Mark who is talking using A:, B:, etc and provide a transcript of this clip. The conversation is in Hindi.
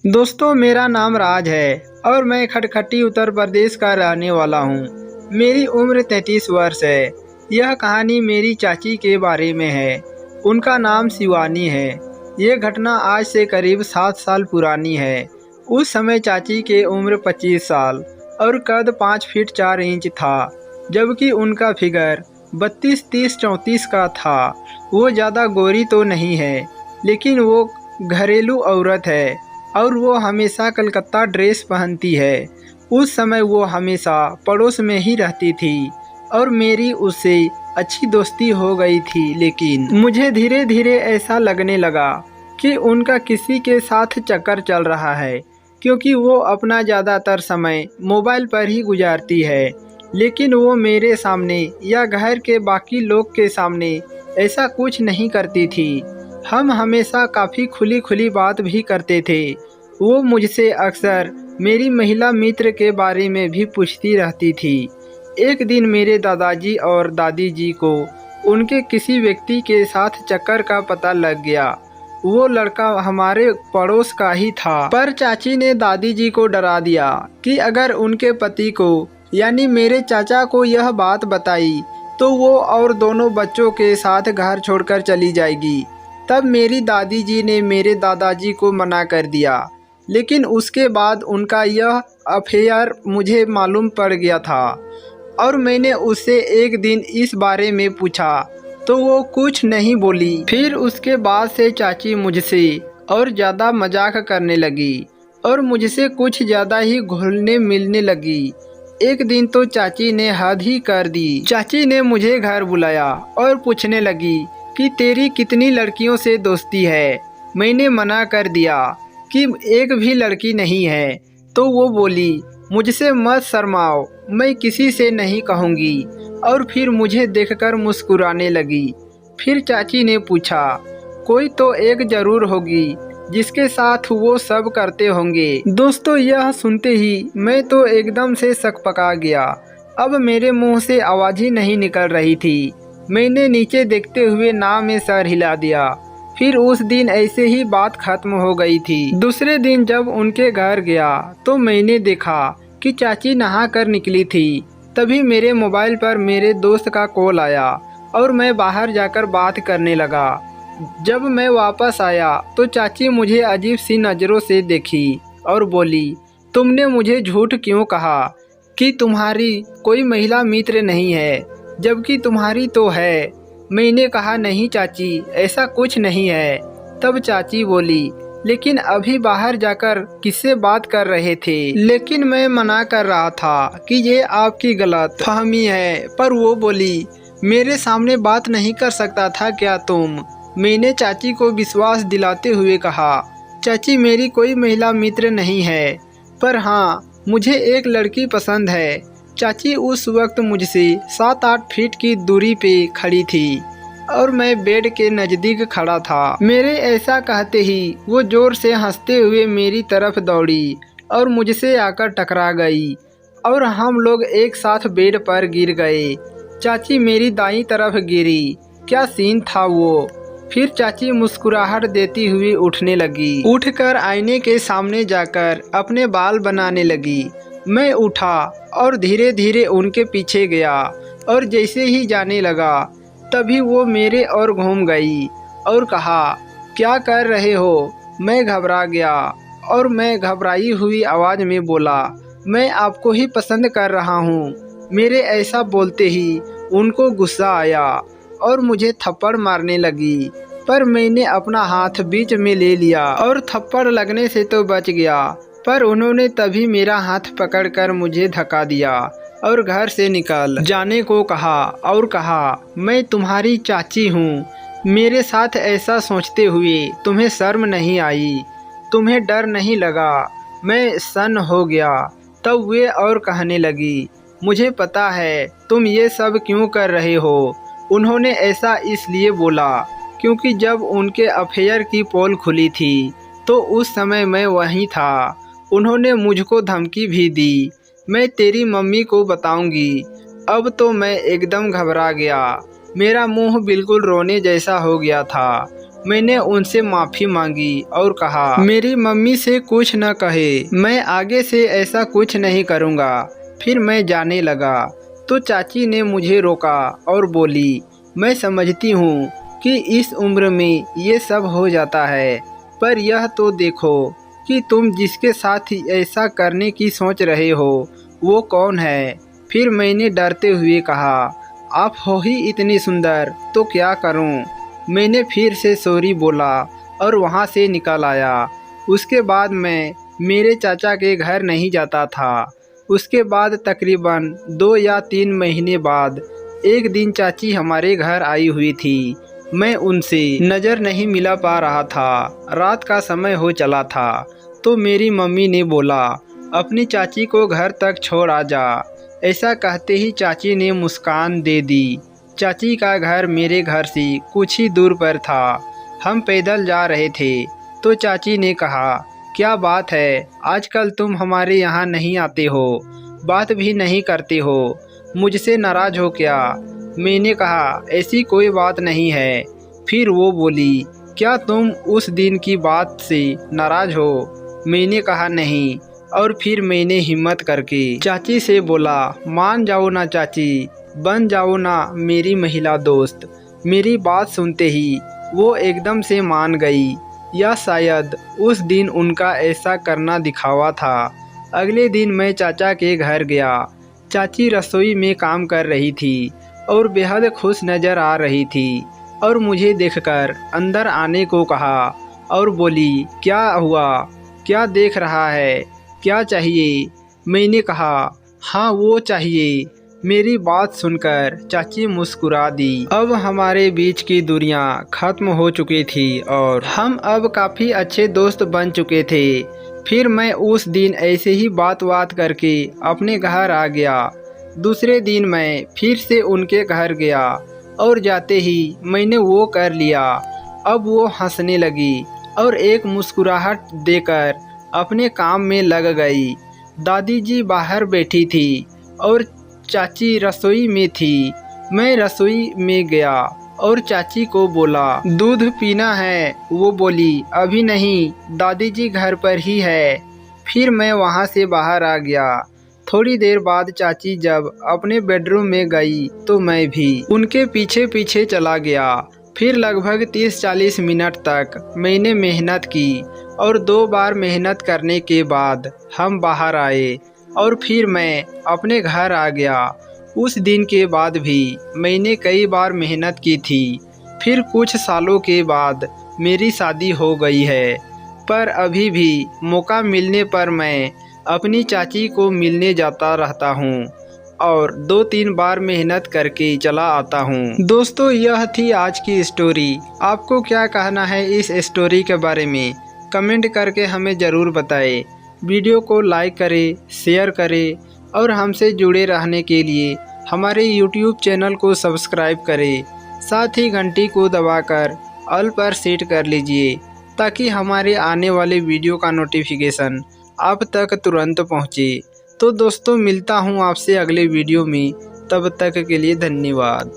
A: दोस्तों, मेरा नाम राज है और मैं खटखटी उत्तर प्रदेश का रहने वाला हूँ। मेरी उम्र 33 वर्ष है। यह कहानी मेरी चाची के बारे में है। उनका नाम शिवानी है। ये घटना आज से करीब 7 साल पुरानी है। उस समय चाची के उम्र 25 साल और कद 5 फीट 4 इंच था, जबकि उनका फिगर 32, 30, 34 का था। वो ज़्यादा गोरी तो नहीं है, लेकिन वो घरेलू औरत है और वो हमेशा कलकत्ता ड्रेस पहनती है। उस समय वो हमेशा पड़ोस में ही रहती थी और मेरी उससे अच्छी दोस्ती हो गई थी। लेकिन मुझे धीरे धीरे ऐसा लगने लगा कि उनका किसी के साथ चक्कर चल रहा है, क्योंकि वो अपना ज़्यादातर समय मोबाइल पर ही गुजारती है। लेकिन वो मेरे सामने या घर के बाकी लोग के सामने ऐसा कुछ नहीं करती थी। हम हमेशा काफ़ी खुली खुली बात भी करते थे। वो मुझसे अक्सर मेरी महिला मित्र के बारे में भी पूछती रहती थी। एक दिन मेरे दादाजी और दादी जी को उनके किसी व्यक्ति के साथ चक्कर का पता लग गया। वो लड़का हमारे पड़ोस का ही था, पर चाची ने दादी जी को डरा दिया कि अगर उनके पति को यानी मेरे चाचा को यह बात बताई तो वो और दोनों बच्चों के साथ घर छोड़कर चली जाएगी। तब मेरी दादी जी ने मेरे दादाजी को मना कर दिया, लेकिन उसके बाद उनका यह अफेयर मुझे मालूम पड़ गया था और मैंने उससे एक दिन इस बारे में पूछा तो वो कुछ नहीं बोली। फिर उसके बाद से चाची मुझसे और ज़्यादा मजाक करने लगी और मुझसे कुछ ज़्यादा ही घुलने मिलने लगी। एक दिन तो चाची ने हद ही कर दी। चाची ने मुझे घर बुलाया और पूछने लगी कि तेरी कितनी लड़कियों से दोस्ती है। मैंने मना कर दिया कि एक भी लड़की नहीं है। तो वो बोली, मुझसे मत शर्माओ, मैं किसी से नहीं कहूँगी। और फिर मुझे देखकर मुस्कुराने लगी। फिर चाची ने पूछा, कोई तो एक ज़रूर होगी जिसके साथ वो सब करते होंगे। दोस्तों, यह सुनते ही मैं तो एकदम से सकपका गया। अब मेरे मुंह से आवाज़ ही नहीं निकल रही थी। मैंने नीचे देखते हुए नाव में सर हिला दिया। फिर उस दिन ऐसे ही बात खत्म हो गई थी। दूसरे दिन जब उनके घर गया तो मैंने देखा कि चाची नहा कर निकली थी। तभी मेरे मोबाइल पर मेरे दोस्त का कॉल आया और मैं बाहर जाकर बात करने लगा। जब मैं वापस आया तो चाची मुझे अजीब सी नज़रों से देखी और बोली, तुमने मुझे झूठ क्यों कहा कि तुम्हारी कोई महिला मित्र नहीं है, जबकि तुम्हारी तो है। मैंने कहा, नहीं चाची, ऐसा कुछ नहीं है। तब चाची बोली, लेकिन अभी बाहर जाकर किससे बात कर रहे थे? लेकिन मैं मना कर रहा था कि ये आपकी गलत फहमी है। पर वो बोली, मेरे सामने बात नहीं कर सकता था क्या तुम? मैंने चाची को विश्वास दिलाते हुए कहा, चाची, मेरी कोई महिला मित्र नहीं है, पर हाँ, मुझे एक लड़की पसंद है। चाची उस वक्त मुझसे 7-8 फीट की दूरी पे खड़ी थी और मैं बेड के नज़दीक खड़ा था। मेरे ऐसा कहते ही वो ज़ोर से हंसते हुए मेरी तरफ दौड़ी और मुझसे आकर टकरा गई और हम लोग एक साथ बेड पर गिर गए। चाची मेरी दाईं तरफ गिरी। क्या सीन था वो। फिर चाची मुस्कुराहट देती हुई उठने लगी। उठकर आईने के सामने जाकर अपने बाल बनाने लगी। मैं उठा और धीरे धीरे उनके पीछे गया और जैसे ही जाने लगा तभी वो मेरे ओर घूम गई और कहा, क्या कर रहे हो? मैं घबरा गया और मैं घबराई हुई आवाज़ में बोला, मैं आपको ही पसंद कर रहा हूँ। मेरे ऐसा बोलते ही उनको गुस्सा आया और मुझे थप्पड़ मारने लगी, पर मैंने अपना हाथ बीच में ले लिया और थप्पड़ लगने से तो बच गया। पर उन्होंने तभी मेरा हाथ पकड़कर मुझे धक्का दिया और घर से निकल जाने को कहा और कहा, मैं तुम्हारी चाची हूँ। मेरे साथ ऐसा सोचते हुए तुम्हें शर्म नहीं आई? तुम्हें डर नहीं लगा? मैं सन्न हो गया। तब वे और कहने लगी, मुझे पता है तुम ये सब क्यों कर रहे हो। उन्होंने ऐसा इसलिए बोला क्योंकि जब उनके अफेयर की पोल खुली थी तो उस समय मैं वहीं था। उन्होंने मुझको धमकी भी दी, मैं तेरी मम्मी को बताऊंगी। अब तो मैं एकदम घबरा गया। मेरा मुंह बिल्कुल रोने जैसा हो गया था। मैंने उनसे माफ़ी मांगी और कहा मेरी मम्मी से कुछ न कहे, मैं आगे से ऐसा कुछ नहीं करूँगा। फिर मैं जाने लगा तो चाची ने मुझे रोका और बोली, मैं समझती हूँ कि इस उम्र में ये सब हो जाता है, पर यह तो देखो कि तुम जिसके साथ ऐसा करने की सोच रहे हो वो कौन है। फिर मैंने डरते हुए कहा, आप हो ही इतनी सुंदर तो क्या करूं। मैंने फिर से सॉरी बोला और वहां से निकल आया। उसके बाद मैं मेरे चाचा के घर नहीं जाता था। उसके बाद तकरीबन 2 या 3 महीने बाद एक दिन चाची हमारे घर आई हुई थी। मैं उनसे नज़र नहीं मिला पा रहा था। रात का समय हो चला था तो मेरी मम्मी ने बोला, अपनी चाची को घर तक छोड़ आ जा। ऐसा कहते ही चाची ने मुस्कान दे दी। चाची का घर मेरे घर से कुछ ही दूर पर था। हम पैदल जा रहे थे तो चाची ने कहा, क्या बात है, आजकल तुम हमारे यहाँ नहीं आते हो, बात भी नहीं करते हो, मुझसे नाराज़ हो क्या। मैंने कहा, ऐसी कोई बात नहीं है। फिर वो बोली, क्या तुम उस दिन की बात से नाराज़ हो। मैंने कहा नहीं। और फिर मैंने हिम्मत करके चाची से बोला, मान जाओ ना चाची, बन जाओ ना मेरी महिला दोस्त। मेरी बात सुनते ही वो एकदम से मान गई, या शायद उस दिन उनका ऐसा करना दिखावा था। अगले दिन मैं चाचा के घर गया। चाची रसोई में काम कर रही थी और बेहद खुश नज़र आ रही थी और मुझे देखकर अंदर आने को कहा और बोली, क्या हुआ, क्या देख रहा है, क्या चाहिए। मैंने कहा, हाँ वो चाहिए। मेरी बात सुनकर चाची मुस्कुरा दी। अब हमारे बीच की दूरियां खत्म हो चुकी थी और हम अब काफ़ी अच्छे दोस्त बन चुके थे। फिर मैं उस दिन ऐसे ही बात करके अपने घर आ गया। दूसरे दिन मैं फिर से उनके घर गया और जाते ही मैंने वो कर लिया। अब वो हंसने लगी और एक मुस्कुराहट देकर अपने काम में लग गई। दादी जी बाहर बैठी थी और चाची रसोई में थी। मैं रसोई में गया और चाची को बोला, दूध पीना है। वो बोली, अभी नहीं, दादी जी घर पर ही है। फिर मैं वहाँ से बाहर आ गया। थोड़ी देर बाद चाची जब अपने बेडरूम में गई तो मैं भी उनके पीछे पीछे चला गया। फिर लगभग 30-40 मिनट तक मैंने मेहनत की और 2 बार मेहनत करने के बाद हम बाहर आए और फिर मैं अपने घर आ गया। उस दिन के बाद भी मैंने कई बार मेहनत की थी। फिर कुछ सालों के बाद मेरी शादी हो गई है, पर अभी भी मौका मिलने पर मैं अपनी चाची को मिलने जाता रहता हूँ और 2-3 बार मेहनत करके चला आता हूँ। दोस्तों, यह थी आज की स्टोरी। आपको क्या कहना है इस स्टोरी के बारे में, कमेंट करके हमें ज़रूर बताएं। वीडियो को लाइक करें, शेयर करें और हमसे जुड़े रहने के लिए हमारे YouTube चैनल को सब्सक्राइब करें। साथ ही घंटी को दबाकर ऑल पर सेट कर लीजिए ताकि हमारे आने वाले वीडियो का नोटिफिकेशन आप तक तुरंत पहुँचे। तो दोस्तों, मिलता हूँ आपसे अगले वीडियो में। तब तक के लिए धन्यवाद।